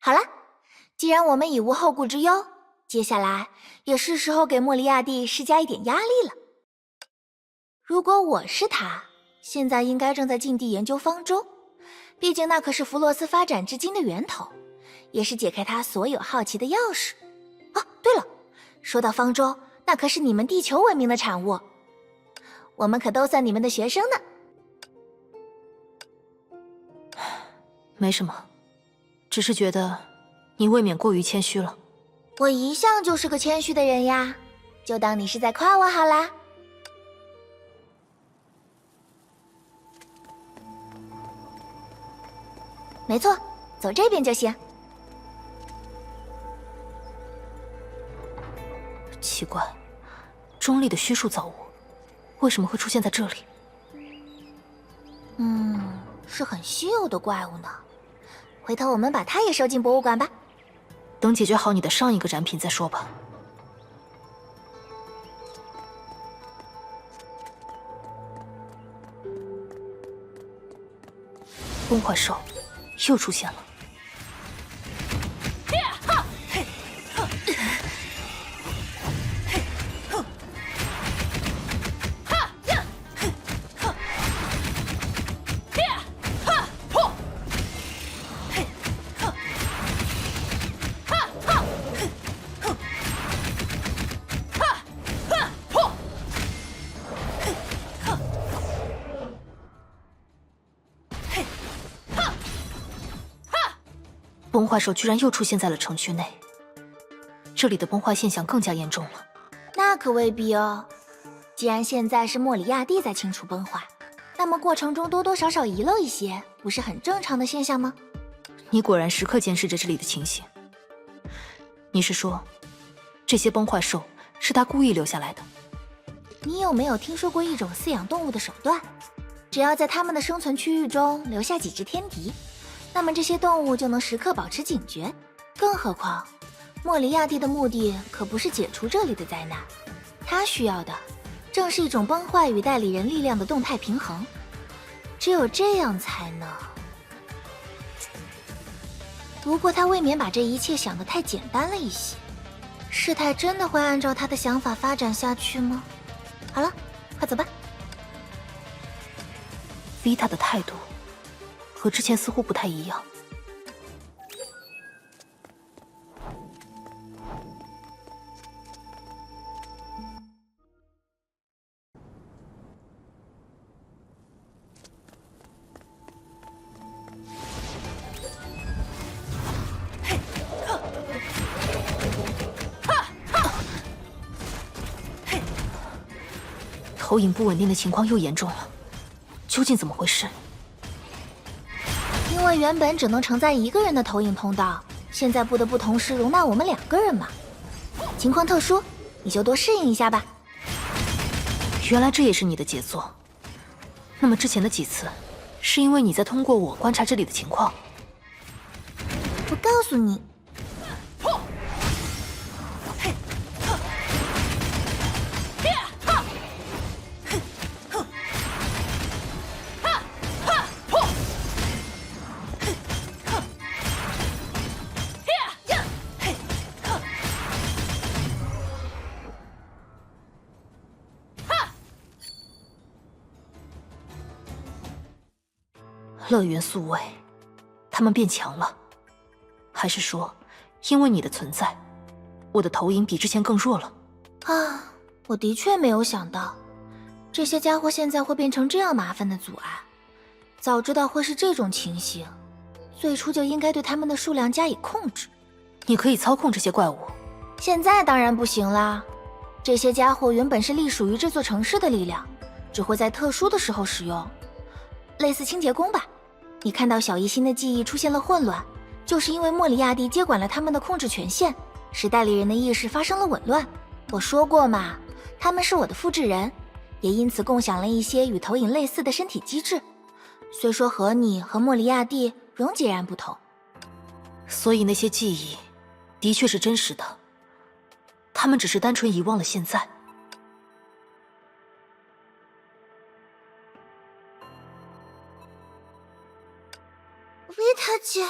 好了，既然我们已无后顾之忧，接下来也是时候给莫里亚蒂施加一点压力了。如果我是他，现在应该正在尽地研究方舟，毕竟那可是弗洛斯发展至今的源头，也是解开他所有好奇的钥匙。哦，对了，说到方舟，那可是你们地球文明的产物，我们可都算你们的学生呢。没什么，只是觉得你未免过于谦虚了。我一向就是个谦虚的人呀，就当你是在夸我好啦。没错，走这边就行。奇怪，中立的虚数造物为什么会出现在这里？是很稀有的怪物呢。回头我们把它也收进博物馆吧。等解决好你的上一个展品再说吧。崩坏兽又出现了。崩坏兽居然又出现在了城区内，这里的崩坏现象更加严重了。那可未必哦。既然现在是莫里亚蒂在清除崩坏，那么过程中多多少少遗漏一些，不是很正常的现象吗？你果然时刻监视着这里的情形。你是说，这些崩坏兽是他故意留下来的？你有没有听说过一种饲养动物的手段？只要在它们的生存区域中留下几只天敌，那么这些动物就能时刻保持警觉。更何况，莫里亚蒂的目的可不是解除这里的灾难，他需要的正是一种崩坏与代理人力量的动态平衡。只有这样才能……不过他未免把这一切想得太简单了一些。事态真的会按照他的想法发展下去吗？好了，快走吧。维塔的态度和之前似乎不太一样。投影不稳定的情况又严重了，究竟怎么回事？因为原本只能承载一个人的投影通道，现在不得不同时容纳我们2个人嘛。情况特殊，你就多适应一下吧。原来这也是你的杰作。那么之前的几次，是因为你在通过我观察这里的情况？我告诉你。乐园宿卫，他们变强了，还是说，因为你的存在，我的投影比之前更弱了？啊，我的确没有想到，这些家伙现在会变成这样麻烦的阻碍。早知道会是这种情形，最初就应该对他们的数量加以控制。你可以操控这些怪物？现在当然不行啦。这些家伙原本是隶属于这座城市的力量，只会在特殊的时候使用，类似清洁工吧。你看到小一星的记忆出现了混乱，就是因为莫里亚蒂接管了他们的控制权限，使代理人的意识发生了紊乱。我说过嘛，他们是我的复制人，也因此共享了一些与投影类似的身体机制，虽说和你和莫里亚蒂仍截然不同。所以那些记忆的确是真实的，他们只是单纯遗忘了现在。维塔姐，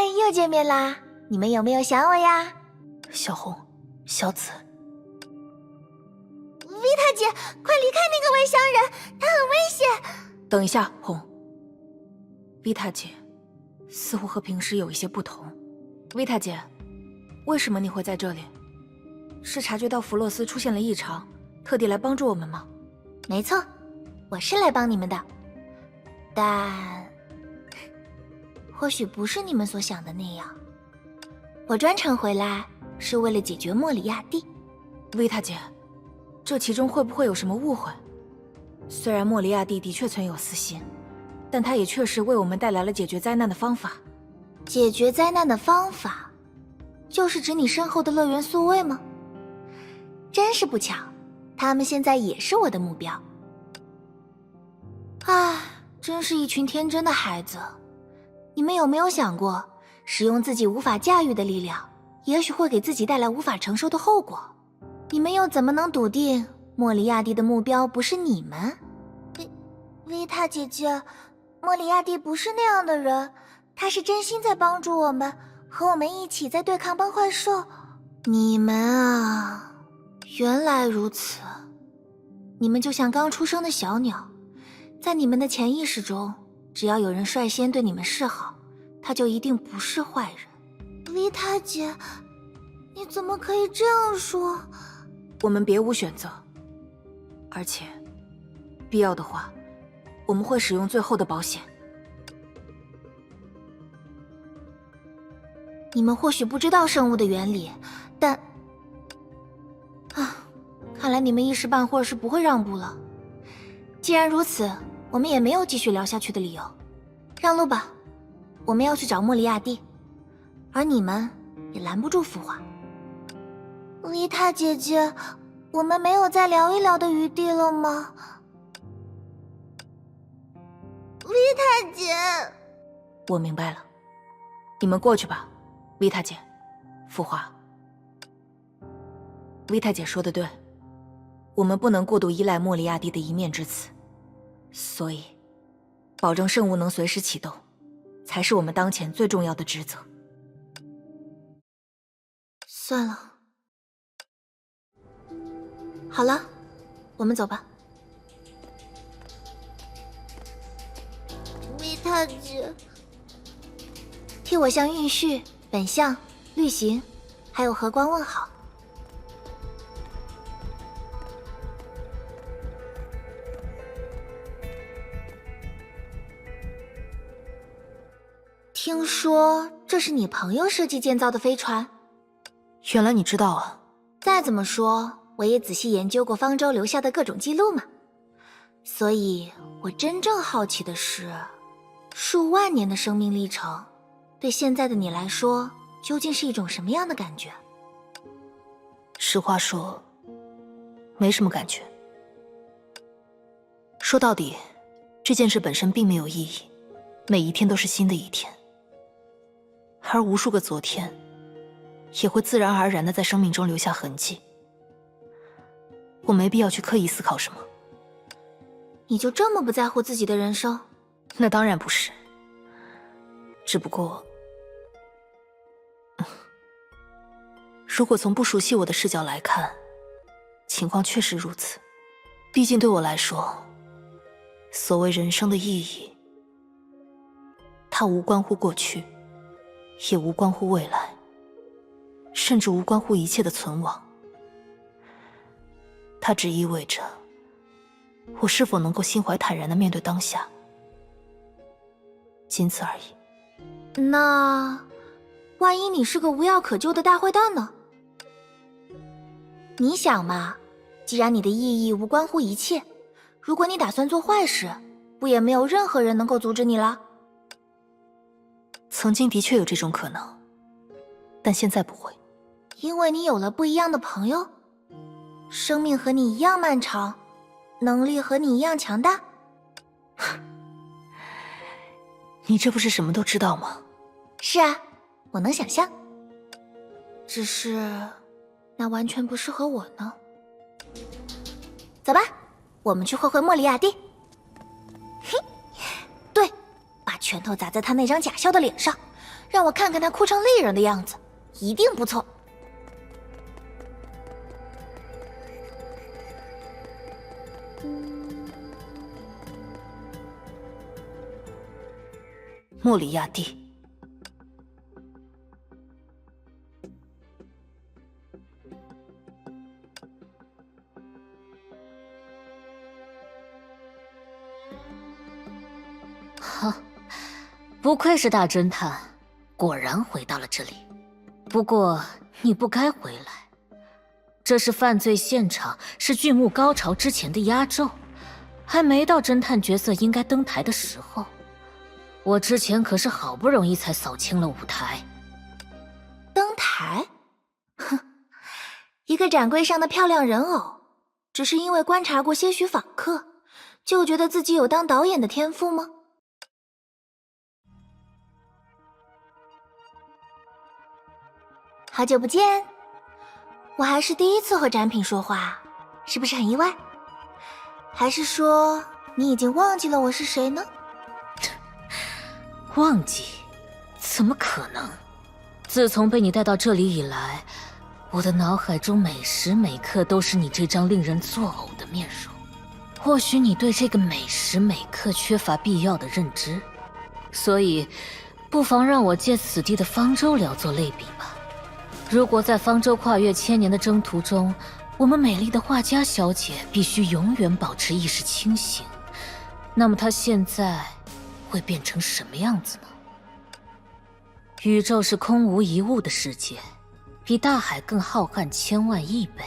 又见面啦！你们有没有想我呀？小红，小紫，维塔姐，快离开那个外乡人，他很危险！等一下，红。维塔姐，似乎和平时有一些不同。维塔姐，为什么你会在这里？是察觉到弗洛斯出现了异常，特地来帮助我们吗？没错，我是来帮你们的，但或许不是你们所想的那样。我专程回来是为了解决莫里亚蒂。维塔姐，这其中会不会有什么误会？虽然莫里亚蒂的确存有私心，但他也确实为我们带来了解决灾难的方法。解决灾难的方法，就是指你身后的乐园宿卫吗？真是不巧，他们现在也是我的目标。唉，真是一群天真的孩子。你们有没有想过，使用自己无法驾驭的力量，也许会给自己带来无法承受的后果？你们又怎么能笃定莫里亚蒂的目标不是你们？维塔姐姐，莫里亚蒂不是那样的人，他是真心在帮助我们，和我们一起在对抗帮坏兽。你们啊，原来如此。你们就像刚出生的小鸟，在你们的潜意识中，只要有人率先对你们示好，他就一定不是坏人。维塔姐，你怎么可以这样说？我们别无选择，而且必要的话，我们会使用最后的保险。你们或许不知道生物的原理，但看来你们一时半会儿是不会让步了。既然如此，我们也没有继续聊下去的理由。让路吧，我们要去找莫里亚蒂，而你们也拦不住腐化。维塔姐姐，我们没有再聊一聊的余地了吗？维塔姐，我明白了，你们过去吧。维塔姐，腐化。维塔姐说的对，我们不能过度依赖莫里亚蒂的一面之词，所以保证圣物能随时启动，才是我们当前最重要的职责。算了，好了，我们走吧。维塔姐，替我向运序、本相、律行，还有和光问好。听说这是你朋友设计建造的飞船？原来你知道啊。再怎么说，我也仔细研究过方舟留下的各种记录嘛。所以我真正好奇的是，数万年的生命历程，对现在的你来说，究竟是一种什么样的感觉？实话说，没什么感觉。说到底，这件事本身并没有意义，每一天都是新的一天，而无数个昨天，也会自然而然地在生命中留下痕迹。我没必要去刻意思考什么。你就这么不在乎自己的人生？那当然不是，只不过，如果从不熟悉我的视角来看，情况确实如此。毕竟对我来说，所谓人生的意义，它无关乎过去，也无关乎未来，甚至无关乎一切的存亡。它只意味着我是否能够心怀坦然地面对当下，仅此而已。那万一你是个无药可救的大坏蛋呢？你想嘛，既然你的意义无关乎一切，如果你打算做坏事，不也没有任何人能够阻止你了？曾经的确有这种可能，但现在不会。因为你有了不一样的朋友，生命和你一样漫长，能力和你一样强大。你这不是什么都知道吗？是啊，我能想象。只是那完全不适合我呢。走吧，我们去会会莫里亚蒂。嘿，对，把拳头砸在他那张假笑的脸上，让我看看他哭成泪人的样子，一定不错。莫里亚蒂。哼，不愧是大侦探，果然回到了这里。不过你不该回来，这是犯罪现场，是剧目高潮之前的压轴，还没到侦探角色应该登台的时候。我之前可是好不容易才扫清了舞台。登台？哼，一个展柜上的漂亮人偶，只是因为观察过些许访客，就觉得自己有当导演的天赋吗？好久不见，我还是第一次和展品说话，是不是很意外？还是说你已经忘记了我是谁呢？忘记？怎么可能？自从被你带到这里以来，我的脑海中每时每刻都是你这张令人作呕的面容。或许你对这个每时每刻缺乏必要的认知，所以不妨让我借此地的方舟聊作类比吧。如果在方舟跨越千年的征途中，我们美丽的画家小姐必须永远保持意识清醒，那么她现在会变成什么样子呢？宇宙是空无一物的世界，比大海更浩瀚千万亿倍。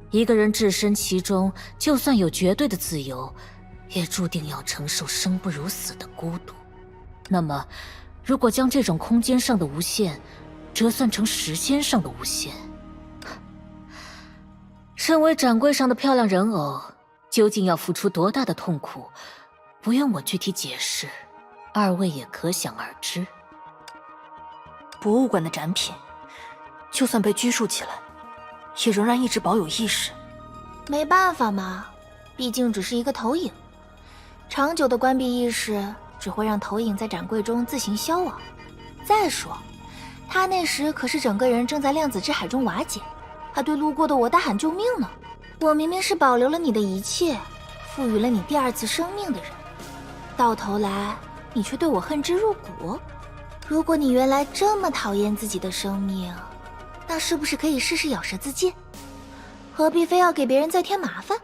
一个人置身其中，就算有绝对的自由，也注定要承受生不如死的孤独。那么，如果将这种空间上的无限折算成时间上的无限，身为展柜上的漂亮人偶，究竟要付出多大的痛苦，不用我具体解释，二位也可想而知。博物馆的展品，就算被拘束起来，也仍然一直保有意识。没办法嘛，毕竟只是一个投影，长久的关闭意识只会让投影在展柜中自行消亡。再说，他那时可是整个人正在量子之海中瓦解，还对路过的我大喊救命呢。我明明是保留了你的一切，赋予了你第二次生命的人，到头来你却对我恨之入骨。如果你原来这么讨厌自己的生命，那是不是可以试试咬舌自尽？何必非要给别人再添麻烦？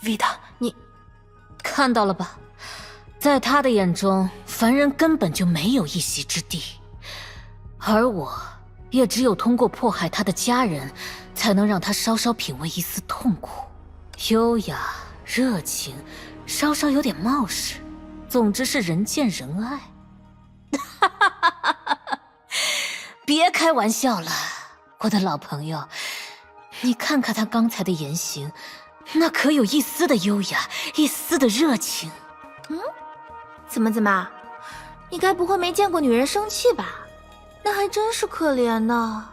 维塔，你看到了吧？在他的眼中，凡人根本就没有一席之地，而我也只有通过迫害他的家人，才能让他稍稍品味一丝痛苦。优雅、热情，稍稍有点冒失，总之是人见人爱。别开玩笑了，我的老朋友，你看看他刚才的言行，那可有一丝的优雅，一丝的热情。怎么？你该不会没见过女人生气吧？那还真是可怜呢。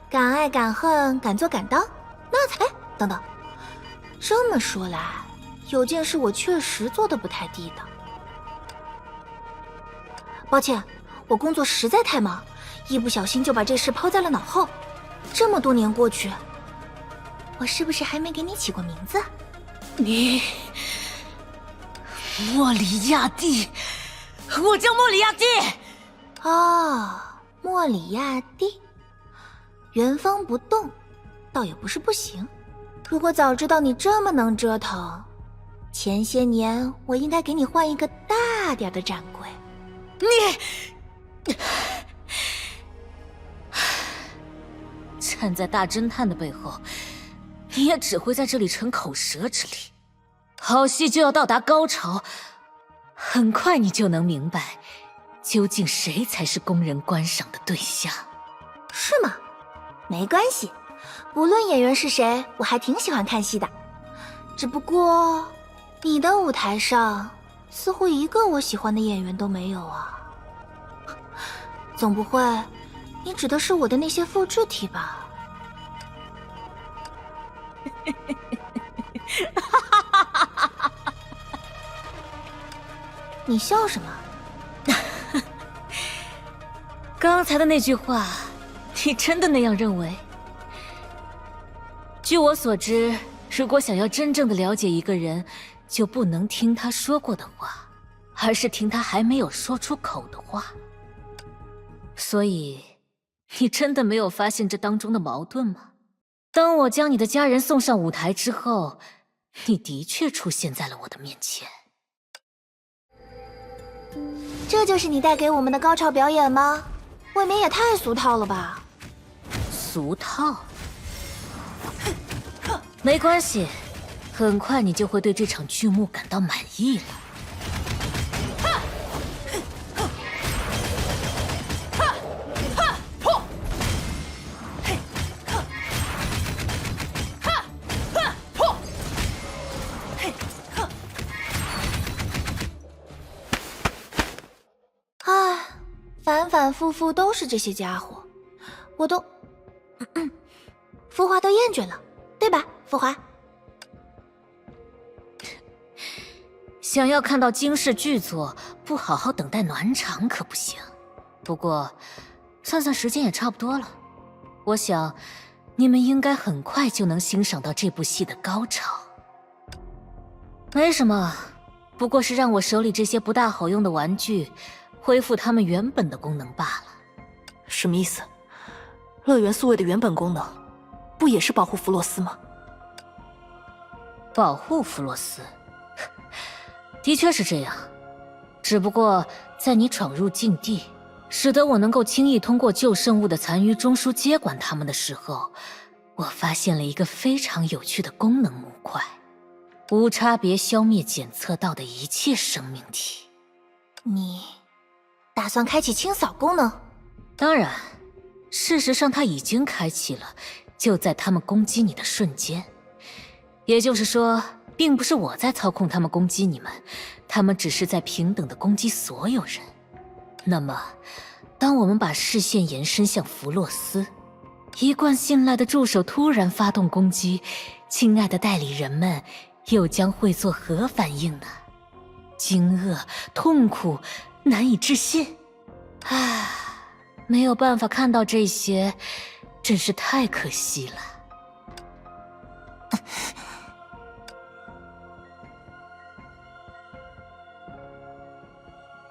敢爱敢恨，敢做敢当，那才……等等，这么说来，有件事我确实做得不太地道。抱歉，我工作实在太忙，一不小心就把这事抛在了脑后。这么多年过去，我是不是还没给你起过名字？你，莫里亚蒂，我叫莫里亚蒂。哦，莫里亚蒂，原封不动，倒也不是不行。如果早知道你这么能折腾，前些年我应该给你换一个大点的展柜。你站在大侦探的背后，你也只会在这里逞口舌之力。好戏就要到达高潮，很快你就能明白，究竟谁才是供人观赏的对象。是吗？没关系，不论演员是谁，我还挺喜欢看戏的。只不过，你的舞台上似乎一个我喜欢的演员都没有啊。总不会，你指的是我的那些复制体吧？你笑什么？刚才的那句话，你真的那样认为？据我所知，如果想要真正的了解一个人，就不能听他说过的话，而是听他还没有说出口的话。所以，你真的没有发现这当中的矛盾吗？当我将你的家人送上舞台之后，你的确出现在了我的面前。这就是你带给我们的高潮表演吗？未免也太俗套了吧！俗套？没关系，很快你就会对这场剧目感到满意了。唉，反反复复都是这些家伙，我都……浮华都厌倦了，对吧，浮华？想要看到惊世巨作，不好好等待暖场可不行。不过，算算时间也差不多了，我想你们应该很快就能欣赏到这部戏的高潮。没什么，不过是让我手里这些不大好用的玩具恢复它们原本的功能罢了。什么意思？乐园宿卫的原本功能，不也是保护弗洛斯吗？保护弗洛斯，的确是这样。只不过在你闯入禁地，使得我能够轻易通过旧圣物的残余中枢接管它们的时候，我发现了一个非常有趣的功能模块：无差别消灭检测到的一切生命体。你打算开启清扫功能？当然，事实上它已经开启了，就在他们攻击你的瞬间。也就是说，并不是我在操控他们攻击你们，他们只是在平等的攻击所有人。那么，当我们把视线延伸向弗洛斯，一贯信赖的助手突然发动攻击，亲爱的代理人们又将会作何反应呢？惊愕、痛苦、难以置信。唉，没有办法看到这些，真是太可惜了。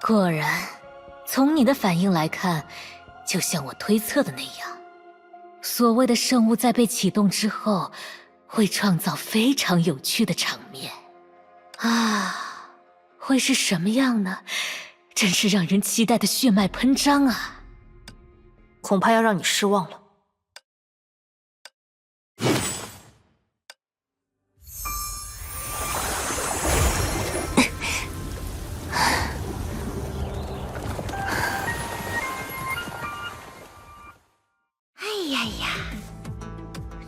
果然，从你的反应来看，就像我推测的那样，所谓的圣物在被启动之后，会创造非常有趣的场面。啊，会是什么样呢？真是让人期待的血脉喷张啊！恐怕要让你失望了。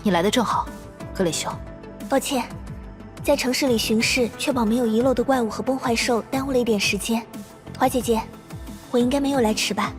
你来的正好，格雷修。抱歉，在城市里巡视，确保没有遗漏的怪物和崩坏兽，耽误了一点时间。华姐姐，我应该没有来迟吧？